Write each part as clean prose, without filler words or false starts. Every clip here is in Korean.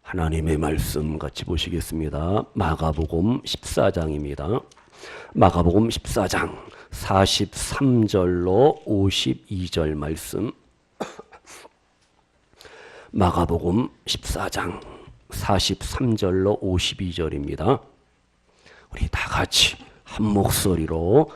하나님의 말씀 같이 보시겠습니다. 마가복음 14장입니다. 마가복음 14장 43절로 52절 말씀. 마가복음 14장 43절로 52절입니다. 우리 다 같이 한 목소리로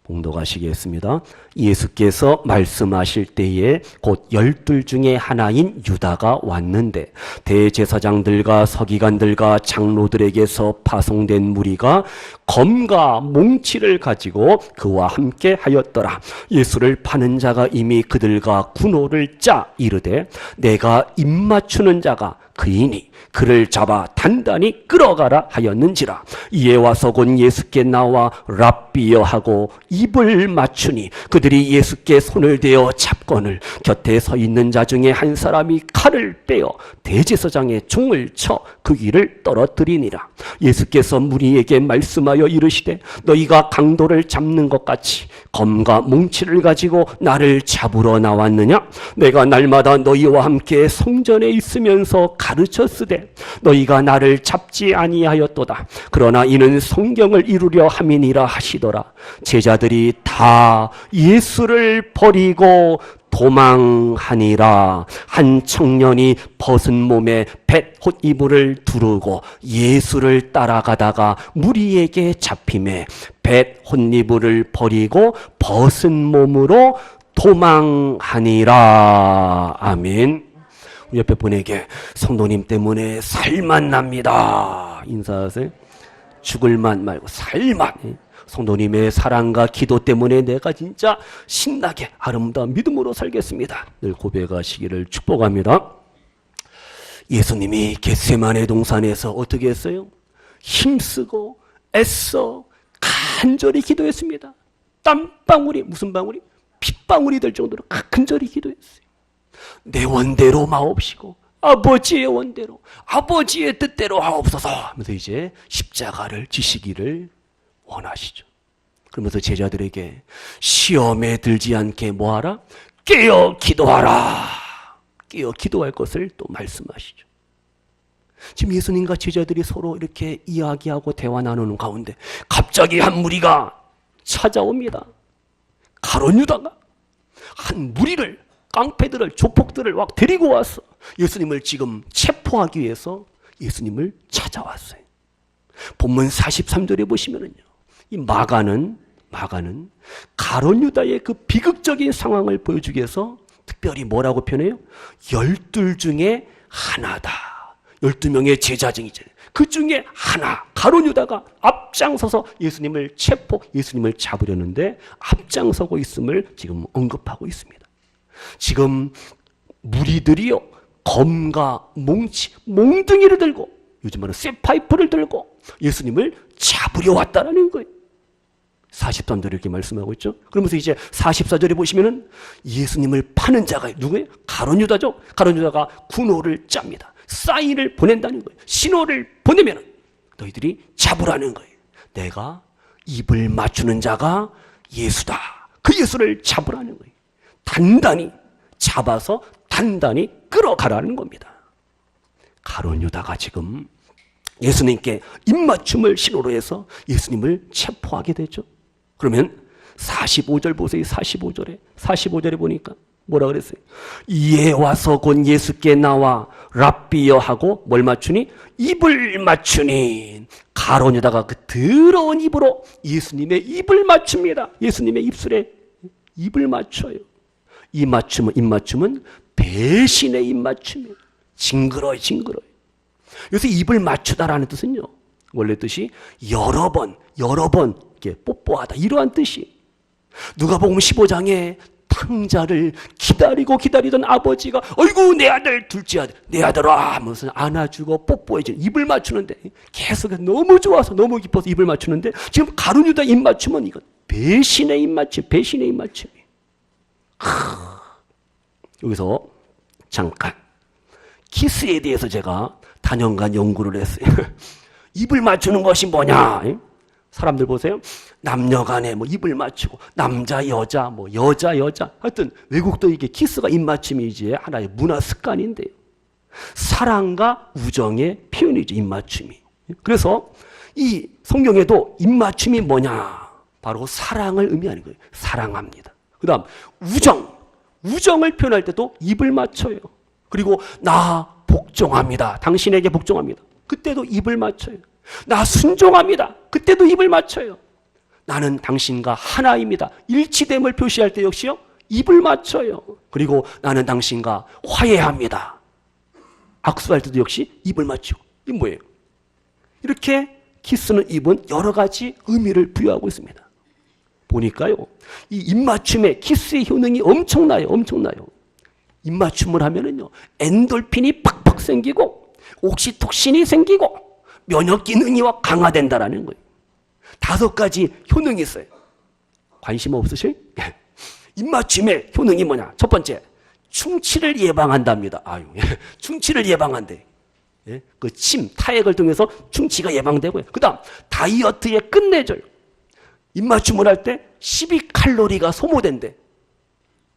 봉독하시겠습니다. 예수께서 말씀하실 때에 곧 12 중에 하나인 유다가 왔는데 대제사장들과 서기관들과 장로들에게서 파송된 무리가 검과 몽치를 가지고 그와 함께 하였더라. 예수를 파는 자가 이미 그들과 군호를 짜 이르되 내가 입맞추는 자가 그이니 그를 잡아 단단히 끌어가라 하였는지라. 이에 와서 곧 예수께 나와 랍비여 하고 입을 맞추니 그들이 예수께 손을 대어 잡거늘 곁에 서 있는 자 중에 한 사람이 칼을 빼어 대제사장의 총을 쳐 그 귀를 떨어뜨리니라. 예수께서 무리에게 말씀하여 이르시되 너희가 강도를 잡는 것 같이 검과 몽치를 가지고 나를 잡으러 나왔느냐? 내가 날마다 너희와 함께 성전에 있으면서 가르쳤으되 너희가 나를 잡지 아니하였도다. 그러나 이는 성경을 이루려 함이니라 하시더라. 제자들이 다 예수를 버리고 도망하니라. 한 청년이 벗은 몸에 뱃 이불을 두르고 예수를 따라가다가 무리에게 잡힘에 뱃 이불을 버리고 벗은 몸으로 도망하니라. 아멘. 우리 옆에 분에게 성도님 때문에 살만 납니다 인사하세요. 죽을 맛 말고 살맛. 성도님의 사랑과 기도 때문에 내가 진짜 신나게 아름다운 믿음으로 살겠습니다. 늘 고백하시기를 축복합니다. 예수님이 겟세마네 동산에서 어떻게 했어요? 힘쓰고 애써 간절히 기도했습니다. 땀방울이 무슨 방울이? 핏방울이 될 정도로 간절히 기도했어요. 내 원대로 마옵시고 아버지의 원대로 아버지의 뜻대로 하옵소서 하면서 이제 십자가를 지시기를 원하시죠. 그러면서 제자들에게 시험에 들지 않게 뭐하라? 깨어 기도하라. 깨어 기도할 것을 또 말씀하시죠. 지금 예수님과 제자들이 서로 이렇게 이야기하고 대화 나누는 가운데 갑자기 한 무리가 찾아옵니다. 가룟 유다가 한 무리를 깡패들을 조폭들을 막 데리고 와서 예수님을 지금 체포하기 위해서 예수님을 찾아왔어요. 본문 43절에 보시면은요. 이 마가는 가룟 유다의 그 비극적인 상황을 보여주기 위해서 특별히 뭐라고 표현해요? 12 중에 하나다. 12명의 제자 중이잖아요. 그 중에 하나, 가룟 유다가 앞장서서 예수님을 예수님을 잡으려는데 앞장서고 있음을 지금 언급하고 있습니다. 지금 무리들이요, 검과 몽치, 몽둥이를 들고, 요즘 말은 쇠파이프를 들고 예수님을 잡으려 왔다라는 거예요. 43절에 이렇게 말씀하고 있죠. 그러면서 이제 44절에 보시면은 예수님을 파는 자가 누구예요? 가룟 유다죠. 가룟 유다가 군호를 짭니다. 사인을 보낸다는 거예요. 신호를 보내면 너희들이 잡으라는 거예요. 내가 입을 맞추는 자가 예수다. 그 예수를 잡으라는 거예요. 단단히 잡아서 단단히 끌어가라는 겁니다. 가룟 유다가 지금 예수님께 입맞춤을 신호로 해서 예수님을 체포하게 되죠. 그러면 45절 보세요. 45절에 보니까 뭐라 그랬어요? 이에 와서 곧 예수께 나와 랍비여 하고 뭘 맞추니? 입을 맞추니. 가룟 유다가 그 더러운 입으로 예수님의 입을 맞춥니다. 예수님의 입술에 입을 맞춰요. 이 맞춤은, 입맞춤은 배신의 입맞춤이에요. 징그러워요. 여기서 입을 맞추다라는 뜻은요, 원래 뜻이 여러 번 이렇게 뽀뽀하다 이러한 뜻이. 누가복음 15장에 탕자를 기다리던 아버지가 어이구 내 아들 둘째 아들 내 아들아 하면서 안아주고 뽀뽀해주는 입을 맞추는데 계속 너무 좋아서 너무 기뻐서 입을 맞추는데 지금 가룟 유다 입 맞춤은 이건 배신의 입 맞춤이. 여기서 잠깐 키스에 대해서 제가 단연간 연구를 했어요. 입을 맞추는 것이 뭐냐? 사람들 보세요. 남녀 간에 뭐 입을 맞추고 남자 여자 여자 하여튼 외국도 이게 키스가 입맞춤이 이제 하나의 문화 습관인데요. 사랑과 우정의 표현이죠. 입맞춤이. 그래서 이 성경에도 입맞춤이 뭐냐? 바로 사랑을 의미하는 거예요. 사랑합니다. 그 다음 우정을 표현할 때도 입을 맞춰요. 그리고 나 복종합니다. 당신에게 복종합니다. 그때도 입을 맞춰요. 나 순종합니다. 그때도 입을 맞춰요. 나는 당신과 하나입니다. 일치됨을 표시할 때 역시요. 입을 맞춰요. 그리고 나는 당신과 화해합니다. 악수할 때도 역시 입을 맞추고. 이게 뭐예요? 이렇게 키스는 입은 여러 가지 의미를 부여하고 있습니다. 보니까요. 이 입맞춤의 키스의 효능이 엄청나요. 입맞춤을 하면은요. 엔돌핀이 팍팍 생기고 옥시톡신이 생기고 면역 기능이 강화된다라는 거예요. 5가지 효능이 있어요. 관심 없으실? 입맞춤의 효능이 뭐냐? 첫 번째, 충치를 예방한답니다. 충치를 예방한대. 그 침, 타액을 통해서 충치가 예방되고요. 그 다음, 다이어트에 끝내줘요. 입맞춤을 할 때 12칼로리가 소모된대.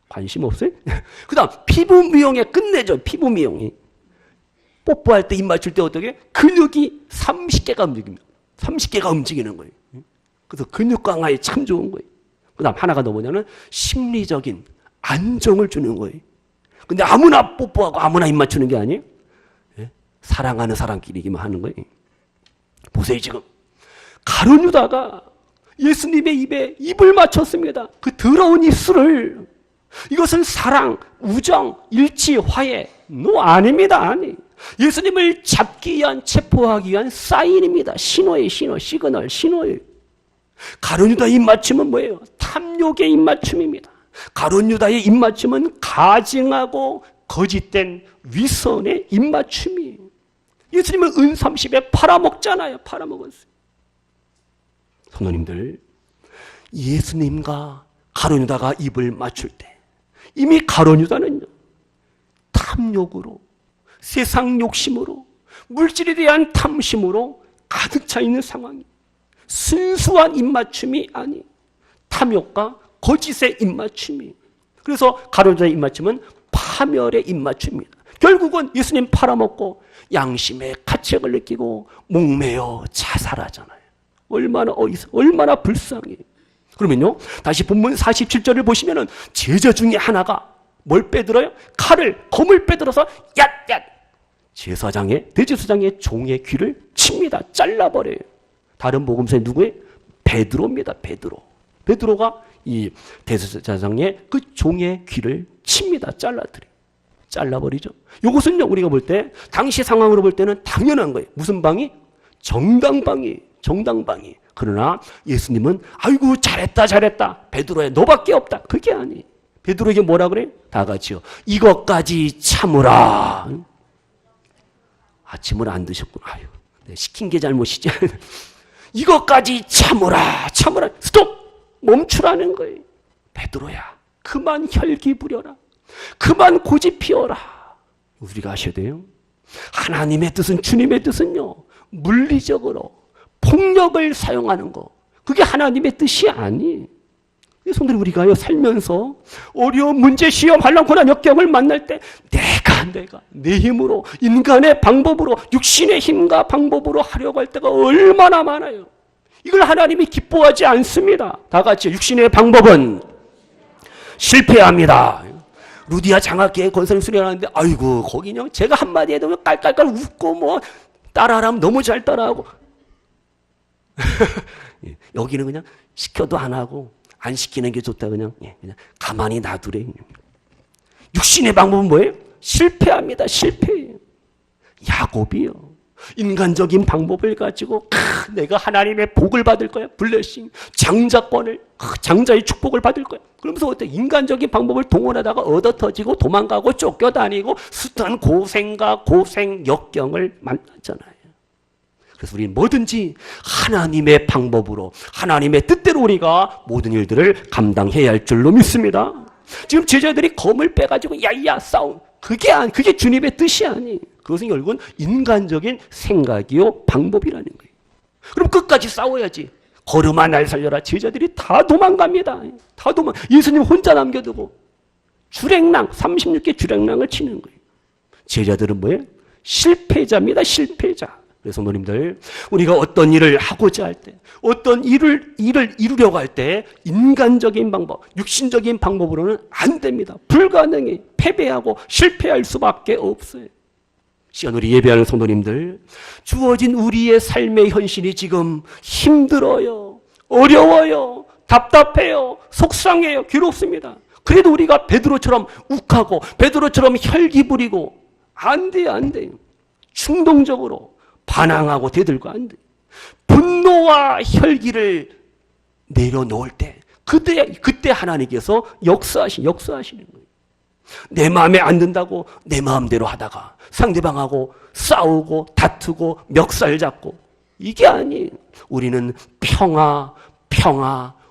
관심 없어요? 그 다음, 피부 미용에 끝내줘. 피부 미용이. 뽀뽀할 때 입 맞출 때 어떻게? 근육이 30개가 움직이는 거예요. 그래서 근육 강화에 참 좋은 거예요. 그 다음 하나가 더 뭐냐면 심리적인 안정을 주는 거예요. 근데 아무나 뽀뽀하고 아무나 입 맞추는 게 아니에요. 사랑하는 사람끼리기만 하는 거예요. 보세요, 지금. 가룟 유다가 예수님의 입에 입을 맞췄습니다. 그 더러운 입술을. 이것은 사랑, 우정, 일치, 화해. 아닙니다. 아니. 예수님을 잡기 위한, 체포하기 위한 사인입니다. 신호예요, 시그널, 신호예요. 가룟 유다의 입맞춤은 뭐예요? 탐욕의 입맞춤입니다. 가룟 유다의 입맞춤은 가증하고 거짓된 위선의 입맞춤이에요. 예수님은 은 30에 팔아먹잖아요. 팔아먹었어요. 성도님들, 예수님과 가룟 유다가 입을 맞출 때 이미 가룟 유다는요, 탐욕으로, 세상 욕심으로, 물질에 대한 탐심으로 가득 차 있는 상황이에요. 순수한 입맞춤이 아닌 탐욕과 거짓의 입맞춤이에요. 그래서 가룟 유다의 입맞춤은 파멸의 입맞춤입니다. 결국은 예수님 팔아먹고 양심의 가책을 느끼고 목매어 자살하잖아요. 얼마나 불쌍해요. 그러면요, 다시 본문 47절을 보시면은 제자 중에 하나가 뭘 빼들어요? 검을 빼들어서 얏얏 대제사장의 종의 귀를 칩니다. 잘라버려요. 다른 복음서에 누구예요? 베드로입니다. 베드로가 이 대제사장의 그 종의 귀를 칩니다. 잘라버리죠. 이것은요, 우리가 볼 때 당시 상황으로 볼 때는 당연한 거예요. 무슨 방이? 정당방이. 그러나 예수님은 아이고 잘했다. 베드로야 너밖에 없다. 그게 아니에요. 베드로에게 뭐라 그래? 다 같이요. 이것까지 참으라. 아침을 안 드셨구나. 시킨 게 잘못이지. 이것까지 참으라. 스톱! 멈추라는 거예요. 베드로야, 그만 혈기 부려라. 그만 고집 피워라. 우리가 아셔야 돼요. 하나님의 뜻은, 주님의 뜻은요, 물리적으로 폭력을 사용하는 거, 그게 하나님의 뜻이 아니에요. 성도님, 우리가요, 살면서 어려운 문제, 시험, 환난, 고난, 역경을 만날 때 내가 내 힘으로, 인간의 방법으로, 육신의 힘과 방법으로 하려고 할 때가 얼마나 많아요. 이걸 하나님이 기뻐하지 않습니다. 다 같이 육신의 방법은 실패합니다. 루디아 장학계의 권사님 수련하는데 아이고 거기는 제가 한마디 해도 깔깔깔 웃고 따라하면 너무 잘 따라하고 여기는 그냥 시켜도 안 하고 안 시키는 게 좋다. 그냥 가만히 놔두래. 육신의 방법은 뭐예요? 실패합니다. 실패해요. 야곱이요, 인간적인 방법을 가지고 내가 하나님의 복을 받을 거야. 블레싱, 장자권을, 장자의 축복을 받을 거야. 그러면서 어때? 인간적인 방법을 동원하다가 얻어터지고 도망가고 쫓겨다니고 숱한 고생, 역경을 만났잖아요. 그래서 우리는 뭐든지 하나님의 방법으로, 하나님의 뜻대로 우리가 모든 일들을 감당해야 할 줄로 믿습니다. 지금 제자들이 검을 빼가지고 야야 싸움, 그게 주님의 뜻이 아니에요. 그것은 결국은 인간적인 생각이요, 방법이라는 거예요. 그럼 끝까지 싸워야지. 걸음아 날 살려라. 제자들이 다 도망갑니다. 예수님 혼자 남겨두고 36개 주랭랑을 치는 거예요. 제자들은 뭐예요? 실패자입니다. 실패자. 그래서 성도님들, 우리가 어떤 일을 하고자 할 때, 어떤 일을 이루려고 할 때 인간적인 방법, 육신적인 방법으로는 안 됩니다. 불가능해. 패배하고 실패할 수밖에 없어요. 시간 우리 예배하는 성도님들, 주어진 우리의 삶의 현실이 지금 힘들어요. 어려워요. 답답해요. 속상해요. 괴롭습니다. 그래도 우리가 베드로처럼 욱하고 베드로처럼 혈기 부리고 안 돼요. 안 돼요. 충동적으로 반항하고 대들고 안 돼. 분노와 혈기를 내려놓을 때 그때 하나님께서 역사하시는 거예요. 내 마음에 안 든다고 내 마음대로 하다가 상대방하고 싸우고 다투고 멱살 잡고 이게 아니에요. 우리는 평화,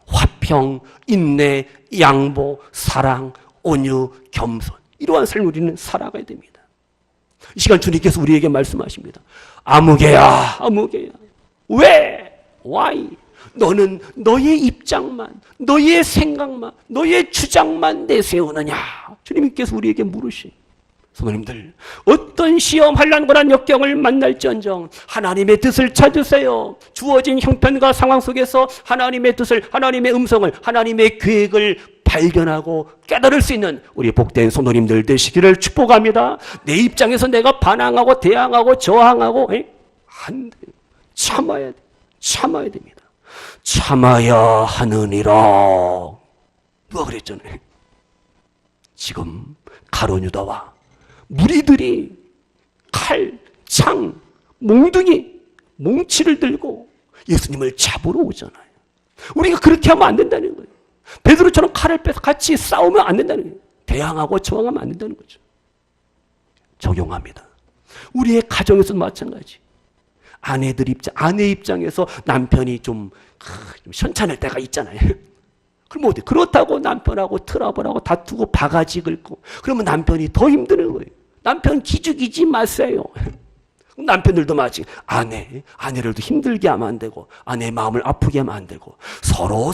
화평, 인내, 양보, 사랑, 온유, 겸손 이러한 삶을 우리는 살아가야 됩니다. 이 시간 주님께서 우리에게 말씀하십니다. 아무개야. 왜? Why? 너는 너의 입장만, 너의 생각만, 너의 주장만 내세우느냐? 주님께서 우리에게 물으시. 성도님들, 어떤 시험, 환난, 고난, 역경을 만날지언정 하나님의 뜻을 찾으세요. 주어진 형편과 상황 속에서 하나님의 뜻을, 하나님의 음성을, 하나님의 계획을 발견하고 깨달을 수 있는 우리 복된 성도님들 되시기를 축복합니다. 내 입장에서 내가 반항하고 대항하고 저항하고 안 돼. 참아야 됩니다. 참아야 하느니라. 누가 그랬잖아요. 지금 가룟유다와 무리들이 칼, 창, 몽둥이, 몽치를 들고 예수님을 잡으러 오잖아요. 우리가 그렇게 하면 안 된다는 거예요. 베드로처럼 칼을 빼서 같이 싸우면 안 된다는 거예요. 대항하고 저항하면 안 된다는 거죠. 적용합니다. 우리의 가정에서도 마찬가지. 아내 입장에서 남편이 좀 현찮을 때가 있잖아요. 그럼 어때? 그렇다고 남편하고 트러블하고 다투고 바가지 긁고 그러면 남편이 더 힘드는 거예요. 남편 기죽이지 마세요. 남편들도 마치 아내를 힘들게 하면 안 되고 아내의 마음을 아프게 하면 안 되고 서로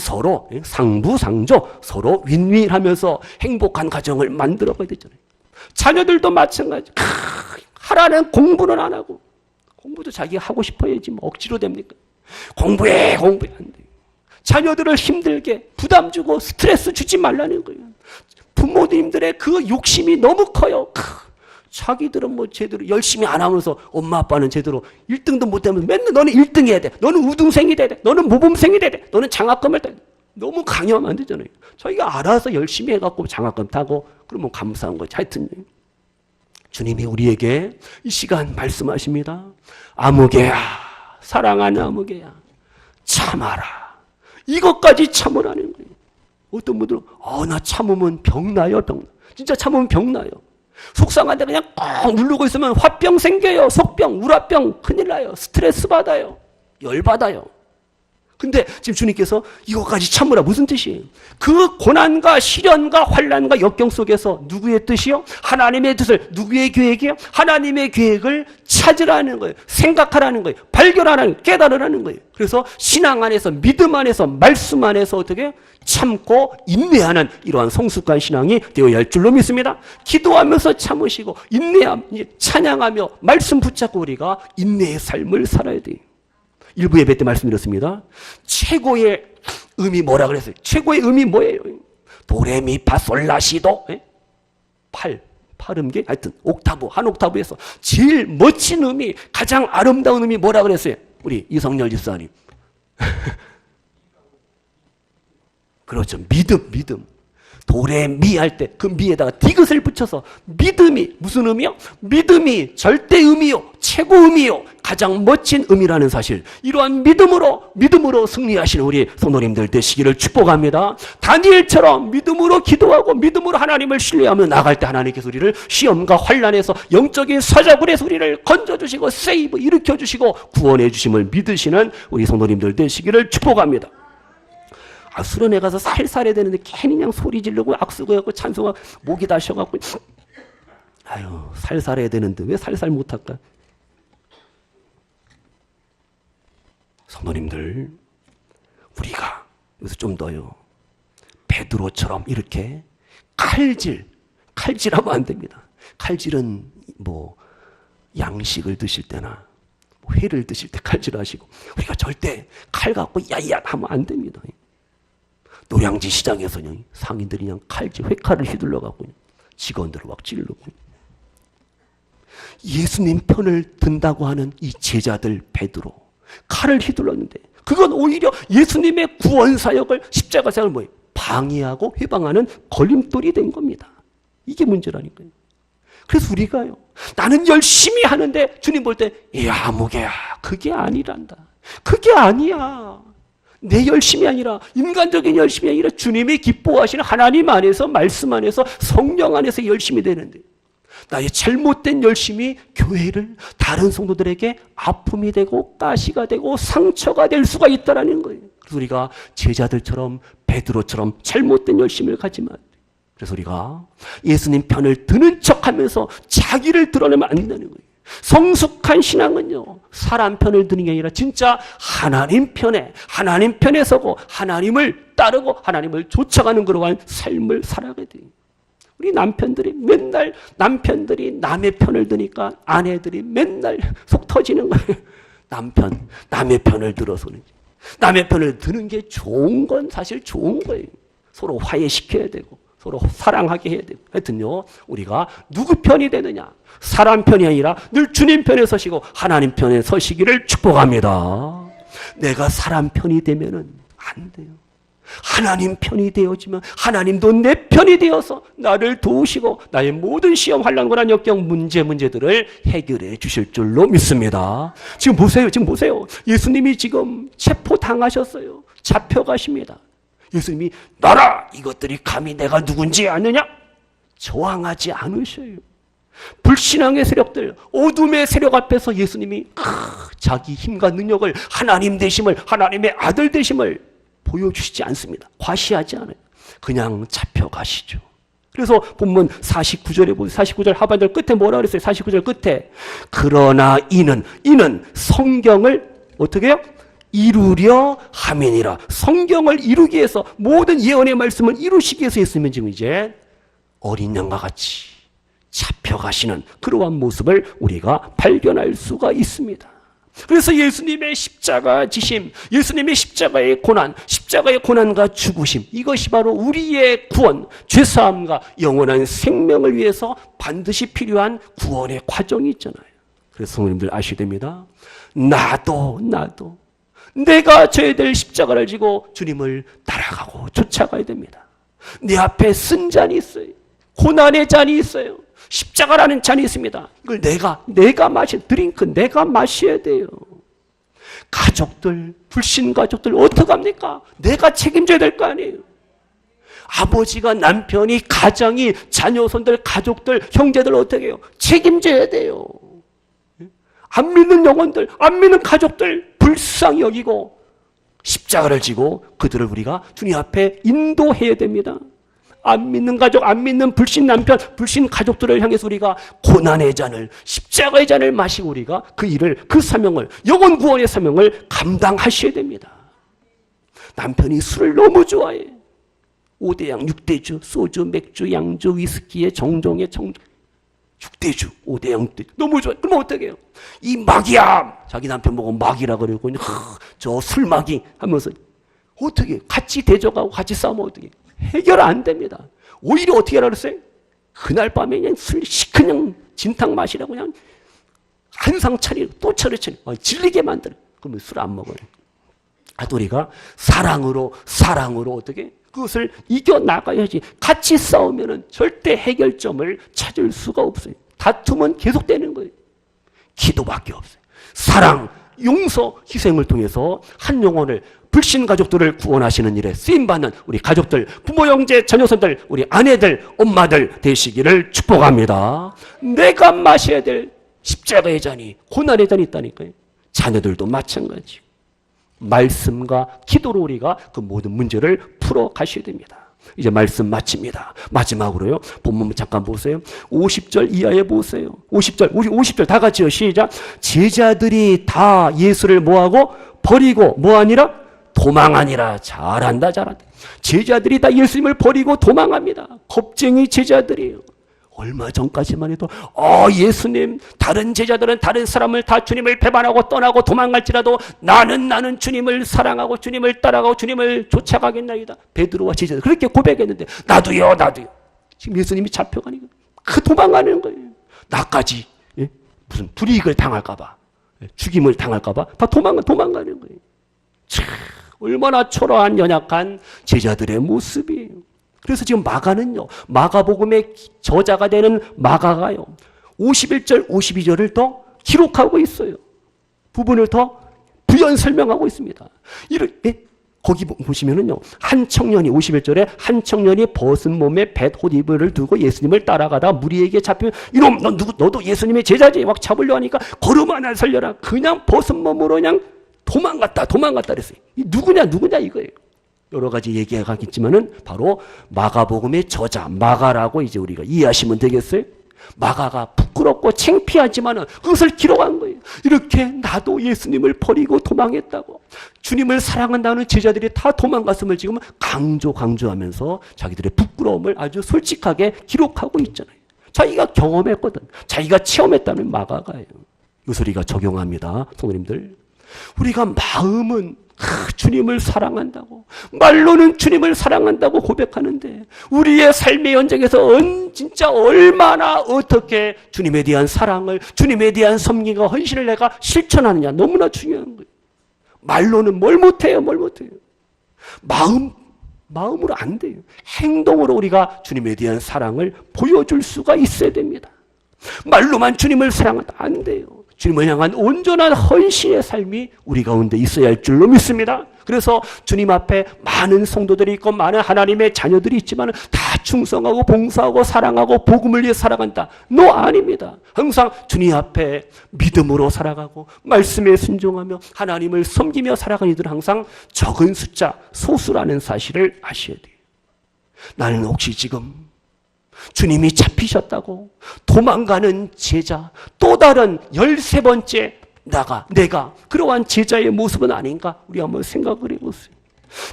상부상조 서로 윈윈하면서 행복한 가정을 만들어가야 되잖아요. 자녀들도 마찬가지. 하라는 공부는 안 하고 공부도 자기가 하고 싶어야지 뭐 억지로 됩니까? 공부해 안 돼요. 자녀들을 힘들게 부담 주고 스트레스 주지 말라는 거예요. 부모님들의 그 욕심이 너무 커요. 자기들은 뭐 제대로 열심히 안 하면서 엄마 아빠는 제대로 1등도 못 하면서 맨날 너는 1등 해야 돼. 너는 우등생이 돼야 돼. 너는 모범생이 돼야 돼. 너는 장학금을 따야 돼. 너무 강요하면 안 되잖아요. 저희가 알아서 열심히 해갖고 장학금 타고 그러면 감사한 거지. 하여튼 주님이 우리에게 이 시간 말씀하십니다. 아무개야, 사랑하는 아무개야, 참아라. 이것까지 참으라는 거예요. 어떤 분들은 나 참으면 병나요. 진짜 참으면 병나요. 속상한데 그냥 꼭 누르고 있으면 화병 생겨요. 속병, 우라병 큰일 나요. 스트레스 받아요. 열 받아요. 근데 지금 주님께서 이것까지 참으라. 무슨 뜻이에요? 그 고난과 시련과 환난과 역경 속에서 누구의 뜻이요? 하나님의 뜻을. 누구의 계획이요? 하나님의 계획을 찾으라는 거예요. 생각하라는 거예요. 발견하라는 거예요. 깨달으라는 거예요. 그래서 신앙 안에서 믿음 안에서 말씀 안에서 어떻게 참고 인내하는 이러한 성숙한 신앙이 되어야 할 줄로 믿습니다. 기도하면서 참으시고 찬양하며 말씀 붙잡고 우리가 인내의 삶을 살아야 돼요. 일부 예배 때 말씀드렸습니다. 최고의 음이 뭐라 그랬어요? 최고의 음이 뭐예요? 도레미파솔라시도 8음계 하여튼 옥타브 한 옥타브에서 제일 멋진 음이 가장 아름다운 음이 뭐라 그랬어요? 우리 이성열 집사님. 그렇죠. 믿음. 도레미 할 때 그 미에다가 디귿을 붙여서 믿음이 무슨 음이요? 믿음이 절대음이요. 최고음이요. 가장 멋진 음이라는 사실. 이러한 믿음으로 승리하시는 우리 성도님들 되시기를 축복합니다. 다니엘처럼 믿음으로 기도하고 믿음으로 하나님을 신뢰하며 나갈 때 하나님께서 우리를 시험과 환난에서 영적인 사자굴에서 우리를 건져주시고 세이브 일으켜주시고 구원해 주심을 믿으시는 우리 성도님들 되시기를 축복합니다. 수련회 가서 살살해야 되는데 괜히 그냥 소리 지르고 악수고 해갖고 찬송하고 목이 다셔갖고 살살해야 되는데 왜 살살 못할까? 성도님들, 우리가 여기서 좀 더요. 베드로처럼 이렇게 칼질하면 안 됩니다. 칼질은 뭐 양식을 드실 때나 회를 드실 때 칼질하시고 우리가 절대 칼 갖고 야야 하면 안 됩니다. 노량진 시장에서는 상인들이 그냥 칼질 회칼을 휘둘러 갖고 직원들을 막 찌르고 예수님 편을 든다고 하는 이 제자들 베드로 칼을 휘둘렀는데 그건 오히려 예수님의 구원 사역을 십자가 사역을 뭐예요? 방해하고 회방하는 걸림돌이 된 겁니다. 이게 문제라니까요. 그래서 우리가요, 나는 열심히 하는데 주님 볼 때 아무개야 그게 아니란다. 그게 아니야. 내 열심이 아니라 인간적인 열심이 아니라 주님이 기뻐하시는 하나님 안에서 말씀 안에서 성령 안에서 열심이 되는데 나의 잘못된 열심이 교회를 다른 성도들에게 아픔이 되고 가시가 되고 상처가 될 수가 있다는 거예요. 그래서 우리가 제자들처럼 베드로처럼 잘못된 열심을 가지면 안 돼요. 그래서 우리가 예수님 편을 드는 척하면서 자기를 드러내면 안 된다는 거예요. 성숙한 신앙은요, 사람 편을 드는 게 아니라 진짜 하나님 편에 서고 하나님을 따르고 하나님을 쫓아가는 그러한 삶을 살아가야 돼요. 우리 남편들이 남의 편을 드니까 아내들이 맨날 속 터지는 거예요. 남의 편을 들어서는. 남의 편을 드는 게 좋은 건 사실 좋은 거예요. 서로 화해시켜야 되고, 서로 사랑하게 해야 되고. 하여튼요, 우리가 누구 편이 되느냐? 사람 편이 아니라 늘 주님 편에 서시고 하나님 편에 서시기를 축복합니다. 내가 사람 편이 되면은 안 돼요. 하나님 편이 되어지면 하나님도 내 편이 되어서 나를 도우시고 나의 모든 시험, 환난, 고난, 역경, 문제들을 해결해 주실 줄로 믿습니다. 지금 보세요. 예수님이 지금 체포당하셨어요. 잡혀가십니다. 예수님이 너라 이것들이 감히 내가 누군지 아느냐? 저항하지 않으셔요. 불신앙의 세력들, 어둠의 세력 앞에서 예수님이 자기 힘과 능력을, 하나님 되심을, 하나님의 아들 되심을 보여주시지 않습니다. 과시하지 않아요. 그냥 잡혀가시죠. 그래서 본문 49절에 보세요. 49절 하반절 끝에 뭐라 그랬어요? 49절 끝에 그러나 이는 성경을 어떻게 해요? 이루려 함이니라. 성경을 이루기 위해서 모든 예언의 말씀을 이루시기 위해서 예수님은 지금 이제 어린 양과 같이 잡혀가시는 그러한 모습을 우리가 발견할 수가 있습니다. 그래서 예수님의 십자가 지심, 예수님의 십자가의 고난과 죽으심, 이것이 바로 우리의 구원, 죄사함과 영원한 생명을 위해서 반드시 필요한 구원의 과정이 있잖아요. 그래서 성도님들 아셔야 됩니다. 나도 내가 져야 될 십자가를 지고 주님을 따라가고 쫓아가야 됩니다. 내 앞에 쓴 잔이 있어요. 고난의 잔이 있어요. 십자가라는 잔이 있습니다. 이걸 내가 마실 드링크 내가 마셔야 돼요. 가족들, 불신 가족들 어떡합니까? 내가 책임져야 될 거 아니에요. 아버지가, 남편이, 가정이, 자녀손들, 가족들, 형제들 어떻게 해요? 책임져야 돼요. 안 믿는 영혼들, 안 믿는 가족들 불쌍히 여기고 십자가를 지고 그들을 우리가 주님 앞에 인도해야 됩니다. 안 믿는 가족, 안 믿는 불신 남편, 불신 가족들을 향해서 우리가 고난의 잔을, 십자가의 잔을 마시고 우리가 그 일을, 그 사명을, 영혼 구원의 사명을 감당하셔야 됩니다. 남편이 술을 너무 좋아해. 5대양, 6대주, 소주, 맥주, 양주, 위스키에 정종에 6대주, 5대양, 6대주. 너무 좋아해. 그럼 어떻게 해요? 이 마귀야! 자기 남편 보고 마귀라 그러고, 저 술마귀 하면서 어떻게 해요? 같이 대적하고 같이 싸우면 어떻게 해요? 해결 안 됩니다. 오히려 어떻게 하라 그랬어요? 그날 밤에 그냥 술 시큰냥 진탕 마시라고 그냥 한상 차리고 또 차리고 질리게 만들어. 그러면 술 안 먹어요. 우리가 사랑으로 어떻게 그것을 이겨나가야지. 같이 싸우면은 절대 해결점을 찾을 수가 없어요. 다툼은 계속되는 거예요. 기도밖에 없어요. 사랑, 용서, 희생을 통해서 한 영혼을, 불신 가족들을 구원하시는 일에 쓰임받는 우리 가족들, 부모, 형제, 자녀손들, 우리 아내들, 엄마들 되시기를 축복합니다. 내가 마셔야 될 십자가의 잔이, 고난의 잔이 있다니까요. 자녀들도 마찬가지. 말씀과 기도로 우리가 그 모든 문제를 풀어 가셔야 됩니다. 이제 말씀 마칩니다. 마지막으로요. 본문 잠깐 보세요. 50절 이하에 보세요. 50절, 우리 50절 다 같이요. 시작. 제자들이 다 예수를 뭐하고? 버리고 뭐하니라? 도망하니라. 잘한다. 제자들이 다 예수님을 버리고 도망합니다. 겁쟁이 제자들이에요. 얼마 전까지만 해도 예수님, 다른 제자들은 다른 사람을 다 주님을 배반하고 떠나고 도망갈지라도 나는 주님을 사랑하고 주님을 따라가고 주님을 쫓아가겠나이다. 베드로와 제자들 그렇게 고백했는데 나도요. 지금 예수님이 잡혀가니까 그 도망가는 거예요. 나까지 무슨 불이익을 당할까 봐, 죽임을 당할까 봐 다 도망가는 거예요. 참 얼마나 초라한 연약한 제자들의 모습이에요. 그래서 지금 마가는요, 마가복음의 저자가 되는 마가가요, 51절, 52절을 더 기록하고 있어요. 부분을 더 부연 설명하고 있습니다. 이렇게 거기 보시면은요, 한 청년이 51절에 한 청년이 벗은 몸에 뱃옷이불을 두고 예수님을 따라가다 무리에게 잡히면 이놈 너도 예수님의 제자지 막 잡으려 하니까 걸음 하나 살려라. 그냥 벗은 몸으로 그냥 도망갔다 그랬어요. 누구냐 이거예요. 여러 가지 얘기가 있지만은 바로 마가복음의 저자 마가라고 이제 우리가 이해하시면 되겠어요. 마가가 부끄럽고 창피하지만은 그것을 기록한 거예요. 이렇게 나도 예수님을 버리고 도망했다고, 주님을 사랑한다는 제자들이 다 도망갔음을 지금 강조하면서 자기들의 부끄러움을 아주 솔직하게 기록하고 있잖아요. 자기가 경험했거든, 자기가 체험했다는 마가가예요. 이 소리가 적용합니다. 성도님들, 우리가 마음은 주님을 사랑한다고, 말로는 주님을 사랑한다고 고백하는데 우리의 삶의 현장에서 진짜 얼마나 어떻게 주님에 대한 사랑을, 주님에 대한 섬김과 헌신을 내가 실천하느냐, 너무나 중요한 거예요. 말로는 뭘 못해요. 마음으로 안 돼요. 행동으로 우리가 주님에 대한 사랑을 보여줄 수가 있어야 됩니다. 말로만 주님을 사랑한다, 안 돼요. 주님을 향한 온전한 헌신의 삶이 우리 가운데 있어야 할 줄로 믿습니다. 그래서 주님 앞에 많은 성도들이 있고 많은 하나님의 자녀들이 있지만 다 충성하고 봉사하고 사랑하고 복음을 위해 살아간다. 아닙니다. 항상 주님 앞에 믿음으로 살아가고 말씀에 순종하며 하나님을 섬기며 살아가는 이들은 항상 적은 숫자, 소수라는 사실을 아셔야 돼요. 나는 혹시 지금 주님이 잡히셨다고 도망가는 제자, 또 다른 13번째 내가 그러한 제자의 모습은 아닌가? 우리 한번 생각을 해보세요.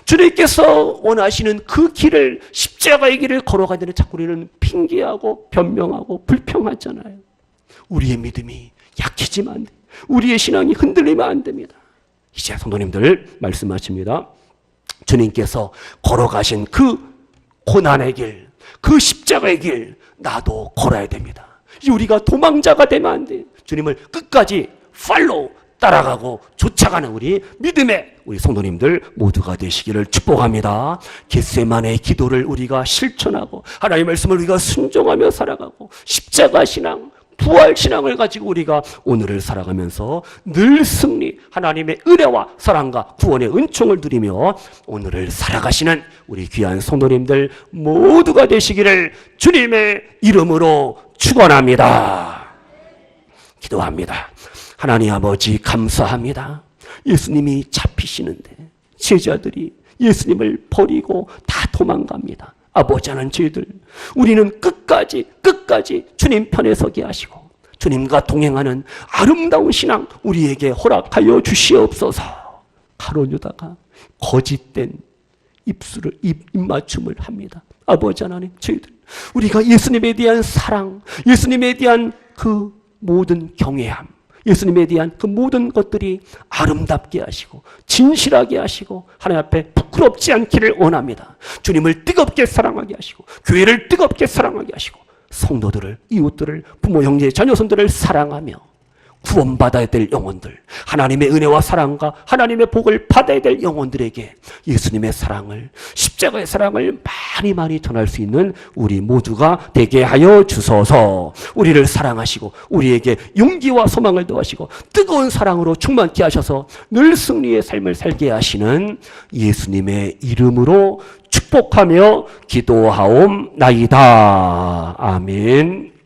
주님께서 원하시는 그 길을, 십자가의 길을 걸어가는 자꾸 우리는 핑계하고 변명하고 불평하잖아요. 우리의 믿음이 약해지면 안 돼요. 우리의 신앙이 흔들리면 안 됩니다. 이제 성도님들 말씀하십니다. 주님께서 걸어가신 그 고난의 길, 그 십자가의 길 나도 걸어야 됩니다. 우리가 도망자가 되면 안 돼요. 주님을 끝까지 팔로우, 따라가고 쫓아가는 우리 믿음의 우리 성도님들 모두가 되시기를 축복합니다. 겟세마네의 기도를 우리가 실천하고 하나님의 말씀을 우리가 순종하며 살아가고 십자가 신앙, 부활 신앙을 가지고 우리가 오늘을 살아가면서 늘 승리, 하나님의 은혜와 사랑과 구원의 은총을 누리며 오늘을 살아가시는 우리 귀한 성도님들 모두가 되시기를 주님의 이름으로 축원합니다. 기도합니다. 하나님 아버지 감사합니다. 예수님이 잡히시는데 제자들이 예수님을 버리고 다 도망갑니다. 아버지 하나님, 저희들 우리는 끝까지 주님 편에 서게 하시고 주님과 동행하는 아름다운 신앙 우리에게 허락하여 주시옵소서. 가룟 유다가 거짓된 입맞춤을 합니다. 아버지 하나님, 저희들 우리가 예수님에 대한 사랑, 예수님에 대한 그 모든 경외함, 예수님에 대한 그 모든 것들이 아름답게 하시고 진실하게 하시고 하나님 앞에 부끄럽지 않기를 원합니다. 주님을 뜨겁게 사랑하게 하시고 교회를 뜨겁게 사랑하게 하시고 성도들을, 이웃들을, 부모, 형제, 자녀손들을 사랑하며 구원받아야 될 영혼들, 하나님의 은혜와 사랑과 하나님의 복을 받아야 될 영혼들에게 예수님의 사랑을, 십자가의 사랑을 많이 전할 수 있는 우리 모두가 되게 하여 주소서. 우리를 사랑하시고 우리에게 용기와 소망을 더하시고 뜨거운 사랑으로 충만케 하셔서 늘 승리의 삶을 살게 하시는 예수님의 이름으로 축복하며 기도하옵나이다. 아멘.